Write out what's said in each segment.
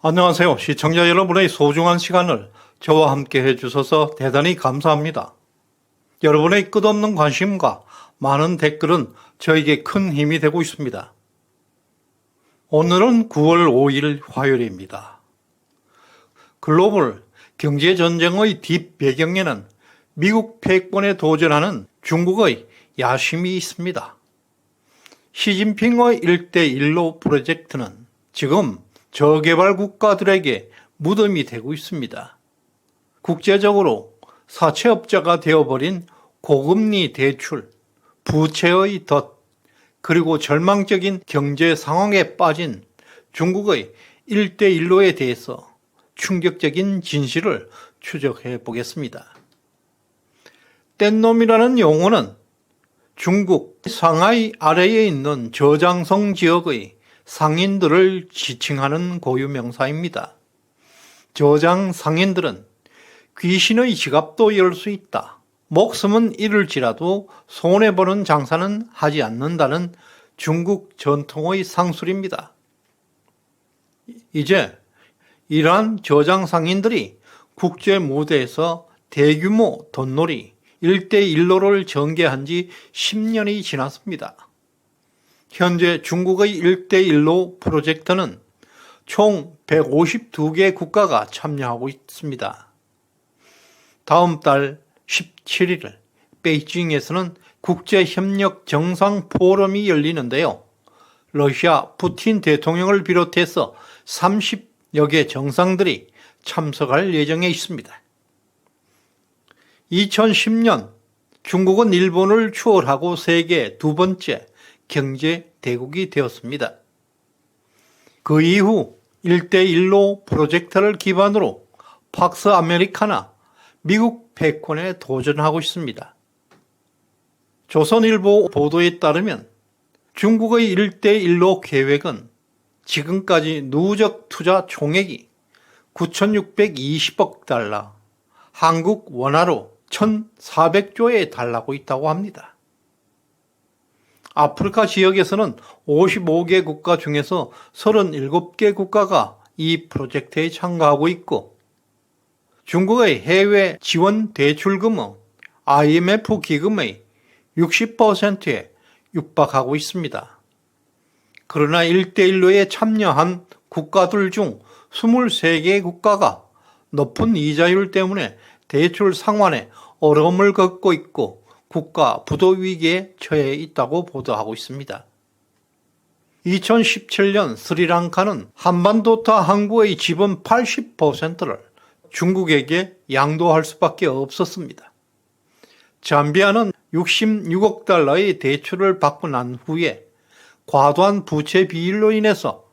안녕하세요. 시청자 여러분의 소중한 시간을 저와 함께 해주셔서 대단히 감사합니다. 여러분의 끝없는 관심과 많은 댓글은 저에게 큰 힘이 되고 있습니다. 오늘은 9월 5일 화요일입니다. 글로벌 경제전쟁의 뒷배경에는 미국 패권에 도전하는 중국의 야심이 있습니다. 시진핑의 1대1로 프로젝트는 지금 저개발 국가들에게 무덤이 되고 있습니다. 국제적으로 사채업자가 되어버린 고금리 대출, 부채의 덫, 그리고 절망적인 경제 상황에 빠진 중국의 1대1로에 대해서 충격적인 진실을 추적해 보겠습니다. 뗏놈이라는 용어는 중국 상하이 아래에 있는 저장성 지역의 상인들을 지칭하는 고유명사입니다. 저장 상인들은 귀신의 지갑도 열 수 있다. 목숨은 잃을지라도 손해보는 장사는 하지 않는다는 중국 전통의 상술입니다. 이제 이러한 저장 상인들이 국제 무대에서 대규모 돈놀이 1대1로를 전개한 지 10년이 지났습니다. 현재 중국의 1대1로 프로젝트는 총 152개 국가가 참여하고 있습니다. 다음 달 17일 베이징에서는 국제협력 정상 포럼이 열리는데요. 러시아 푸틴 대통령을 비롯해서 30여 개 정상들이 참석할 예정에 있습니다. 2010년 중국은 일본을 추월하고 세계 두 번째 경제 대국이 되었습니다. 그 이후 1대1로 프로젝트를 기반으로 팍스 아메리카나 미국 패권에 도전하고 있습니다. 조선일보 보도에 따르면 중국의 1대1로 계획은 지금까지 누적 투자 총액이 9,620억 달러, 한국 원화로 1,400조에 달하고 있다고 합니다. 아프리카 지역에서는 55개 국가 중에서 37개 국가가 이 프로젝트에 참가하고 있고, 중국의 해외 지원 대출금은 IMF 기금의 60%에 육박하고 있습니다. 그러나 1대1로에 참여한 국가들 중 23개 국가가 높은 이자율 때문에 대출 상환에 어려움을 겪고 있고 국가 부도 위기에 처해 있다고 보도하고 있습니다. 2017년 스리랑카는 한반도타 항구의 지분 80%를 중국에게 양도할 수밖에 없었습니다. 잠비아는 66억 달러의 대출을 받고 난 후에 과도한 부채 비율로 인해서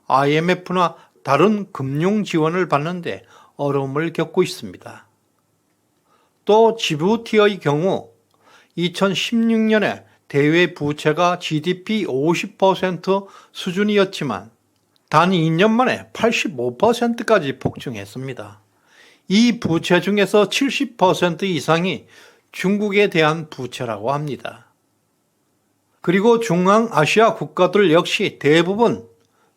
IMF나 다른 금융 지원을 받는데 어려움을 겪고 있습니다. 또 지부티의 경우 2016년에 대외 부채가 GDP 50% 수준이었지만 단 2년 만에 85%까지 폭증했습니다. 이 부채 중에서 70% 이상이 중국에 대한 부채라고 합니다. 그리고 중앙아시아 국가들 역시 대부분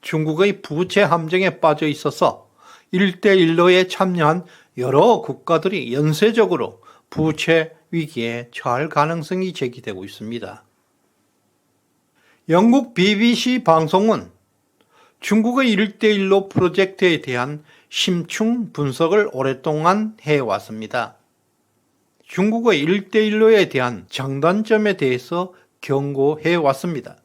중국의 부채 함정에 빠져 있어서 1대1로에 참여한 여러 국가들이 연쇄적으로 부채 위기에 처할 가능성이 제기되고 있습니다. 영국 BBC 방송은 중국의 1대1로 프로젝트에 대한 심층 분석을 오랫동안 해왔습니다. 중국의 1대1로에 대한 장단점에 대해서 경고해왔습니다.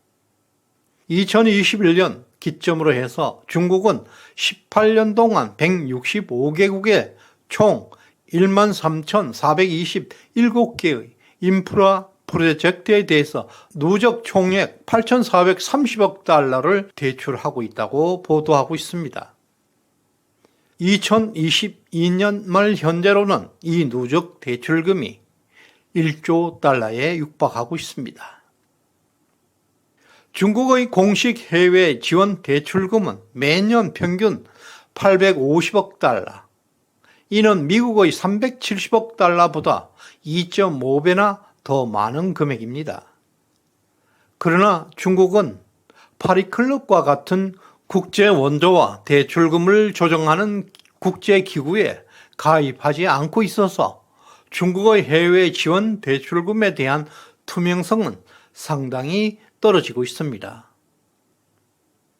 2021년 기점으로 해서 중국은 18년 동안 165개국에 총 13,427개의 인프라 프로젝트에 대해서 누적 총액 8,430억 달러를 대출하고 있다고 보도하고 있습니다. 2022년 말 현재로는 이 누적 대출금이 1조 달러에 육박하고 있습니다. 중국의 공식 해외 지원 대출금은 매년 평균 850억 달러, 이는 미국의 370억 달러보다 2.5배나 더 많은 금액입니다. 그러나 중국은 파리클럽과 같은 국제 원조와 대출금을 조정하는 국제기구에 가입하지 않고 있어서 중국의 해외 지원 대출금에 대한 투명성은 상당히 떨어지고 있습니다.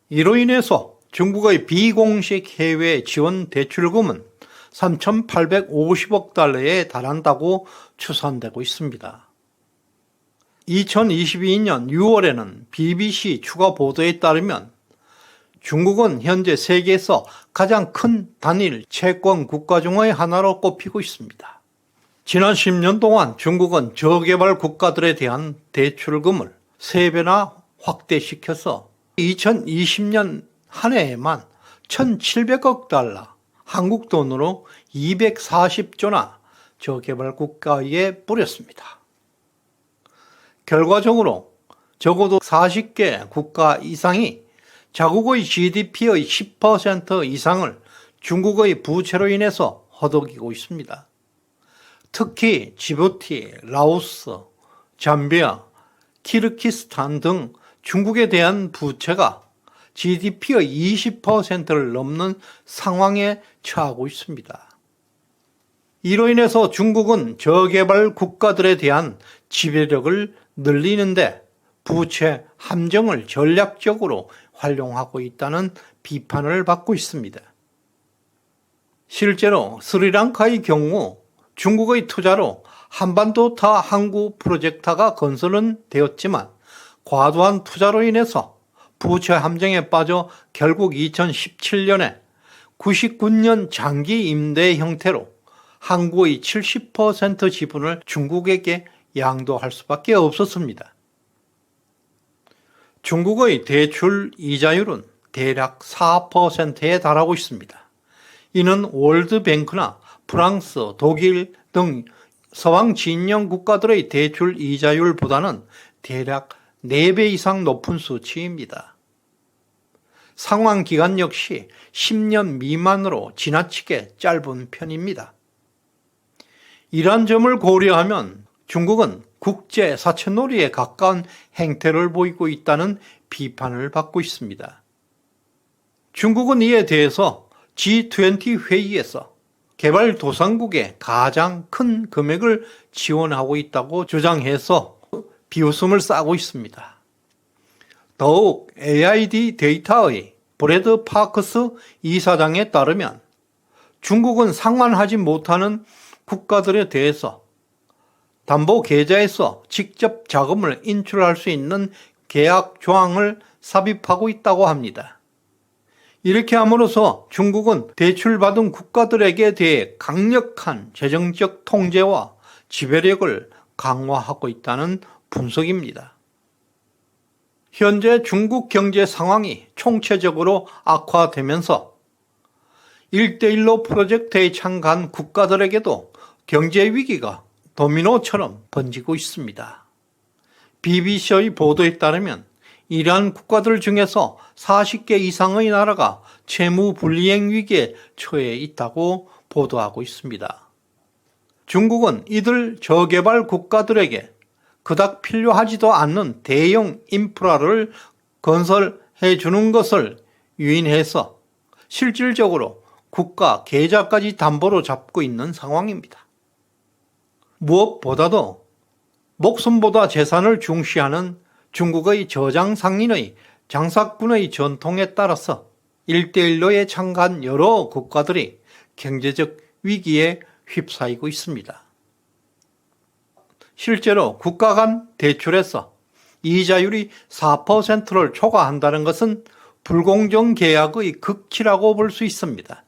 이로 인해서 중국의 비공식 해외 지원 대출금은 3,850억 달러에 달한다고 추산되고 있습니다. 2022년 6월에는 BBC 추가 보도에 따르면 중국은 현재 세계에서 가장 큰 단일 채권 국가 중의 하나로 꼽히고 있습니다. 지난 10년 동안 중국은 저개발 국가들에 대한 대출금을 3배나 확대시켜서 2020년 한 해에만 1,700억 달러, 한국 돈으로 240조나 저개발 국가에 뿌렸습니다. 결과적으로 적어도 40개 국가 이상이 자국의 GDP의 10% 이상을 중국의 부채로 인해서 허덕이고 있습니다. 특히 지부티, 라오스, 잠비아, 키르기스탄 등 중국에 대한 부채가 GDP의 20%를 넘는 상황에 처하고 있습니다. 이로 인해서 중국은 저개발 국가들에 대한 지배력을 늘리는데 부채 함정을 전략적으로 활용하고 있다는 비판을 받고 있습니다. 실제로 스리랑카의 경우 중국의 투자로 한반도타 항구 프로젝트가 건설은 되었지만 과도한 투자로 인해서 부채 함정에 빠져 결국 2017년에 99년 장기 임대 형태로 항구의 70% 지분을 중국에게 양도할 수밖에 없었습니다. 중국의 대출 이자율은 대략 4%에 달하고 있습니다. 이는 월드뱅크나 프랑스, 독일 등 서방 진영 국가들의 대출 이자율보다는 대략 4배 이상 높은 수치입니다. 상환 기간 역시 10년 미만으로 지나치게 짧은 편입니다. 이러한 점을 고려하면 중국은 국제 사채놀이에 가까운 행태를 보이고 있다는 비판을 받고 있습니다. 중국은 이에 대해서 G20 회의에서 개발도상국에 가장 큰 금액을 지원하고 있다고 주장해서 비웃음을 싸고 있습니다. 더욱 AID 데이터의 브래드 파크스 이사장에 따르면 중국은 상환하지 못하는 국가들에 대해서 담보 계좌에서 직접 자금을 인출할 수 있는 계약 조항을 삽입하고 있다고 합니다. 이렇게 함으로써 중국은 대출받은 국가들에게 대해 강력한 재정적 통제와 지배력을 강화하고 있다는 분석입니다. 현재 중국 경제 상황이 총체적으로 악화되면서 1대1로 프로젝트에 참가한 국가들에게도 경제 위기가 도미노처럼 번지고 있습니다. BBC의 보도에 따르면 이러한 국가들 중에서 40개 이상의 나라가 채무 불이행 위기에 처해 있다고 보도하고 있습니다. 중국은 이들 저개발 국가들에게 그닥 필요하지도 않는 대형 인프라를 건설해 주는 것을 유인해서 실질적으로 국가 계좌까지 담보로 잡고 있는 상황입니다. 무엇보다도 목숨보다 재산을 중시하는 중국의 저장상인의 장사꾼의 전통에 따라서 1대1로에 참가한 여러 국가들이 경제적 위기에 휩싸이고 있습니다. 실제로 국가 간 대출에서 이자율이 4%를 초과한다는 것은 불공정 계약의 극치라고 볼 수 있습니다.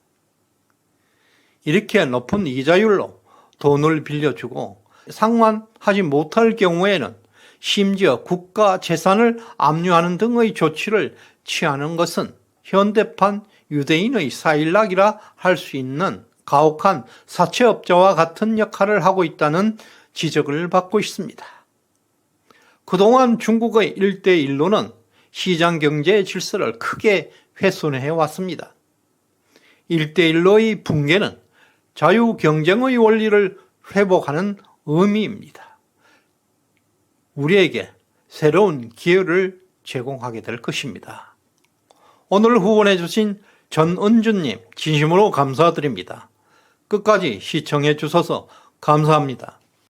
이렇게 높은 이자율로 돈을 빌려주고 상환하지 못할 경우에는 심지어 국가 재산을 압류하는 등의 조치를 취하는 것은 현대판 유대인의 사일락이라 할 수 있는 가혹한 사채업자와 같은 역할을 하고 있다는 지적을 받고 있습니다. 그동안 중국의 1대1로는 시장 경제의 질서를 크게 훼손해 왔습니다. 1대1로의 붕괴는 자유 경쟁의 원리를 회복하는 의미입니다. 우리에게 새로운 기회를 제공하게 될 것입니다. 오늘 후원해주신 전은주님 진심으로 감사드립니다. 끝까지 시청해 주셔서 감사합니다.